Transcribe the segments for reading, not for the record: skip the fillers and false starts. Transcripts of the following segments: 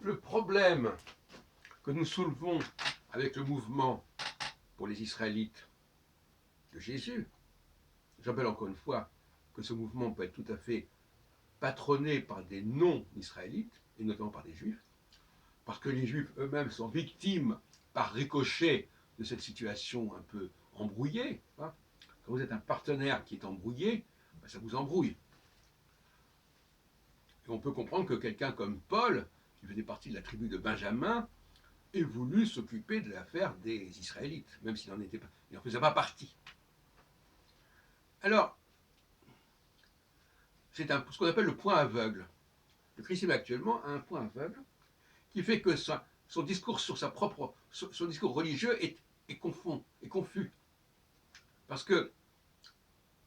Le problème que nous soulevons avec le mouvement pour les Israélites de Jésus, je rappelle encore une fois que ce mouvement peut être tout à fait patronné par des non-israélites, et notamment par des juifs, parce que les juifs eux-mêmes sont victimes par ricochet de cette situation un peu embrouillée. Hein. Quand vous êtes un partenaire qui est embrouillé, ça vous embrouille. Et on peut comprendre que quelqu'un comme Paul, qui faisait partie de la tribu de Benjamin, ait voulu s'occuper de l'affaire des Israélites, même s'il n'en faisait pas partie. Alors, c'est ce qu'on appelle le point aveugle. Le christianisme actuellement a un point aveugle qui fait que son discours sur son discours religieux est confus. Parce que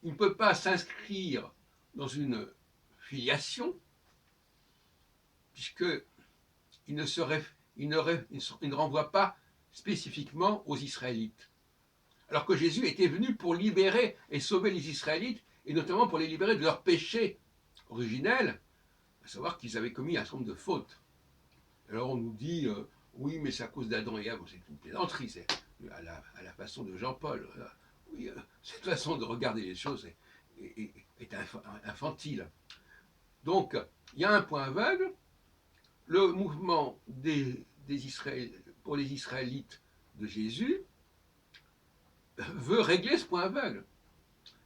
il ne peut pas s'inscrire dans une filiation, puisqu'il ne renvoie pas spécifiquement aux Israélites. Alors que Jésus était venu pour libérer et sauver les Israélites, et notamment pour les libérer de leur péché originel, à savoir qu'ils avaient commis un certain nombre de fautes. Alors on nous dit, oui, mais c'est à cause d'Adam et Ève, c'est une plaisanterie, c'est à la façon de Jean-Paul. Oui, cette façon de regarder les choses est infantile. Donc, il y a un point aveugle, le mouvement pour les Israélites de Jésus veut régler ce point aveugle.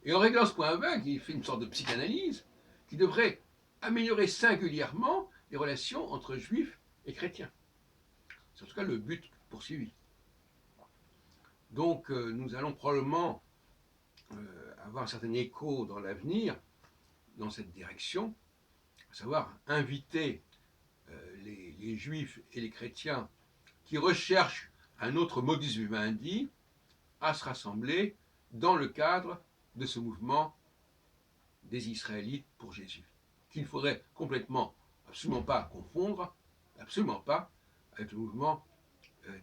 Et en réglant ce point aveugle, il fait une sorte de psychanalyse qui devrait améliorer singulièrement les relations entre juifs et chrétiens. C'est en tout cas le but poursuivi. Donc nous allons probablement avoir un certain écho dans l'avenir dans cette direction, à savoir inviter les juifs et les chrétiens qui recherchent un autre modus vivendi à se rassembler dans le cadre de ce mouvement des Israélites pour Jésus, qu'il faudrait absolument pas confondre, absolument pas, avec le mouvement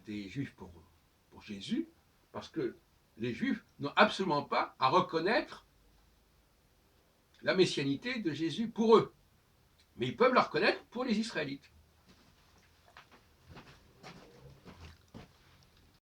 des Juifs pour Jésus, parce que les Juifs n'ont absolument pas à reconnaître la messianité de Jésus pour eux, mais ils peuvent la reconnaître pour les Israélites.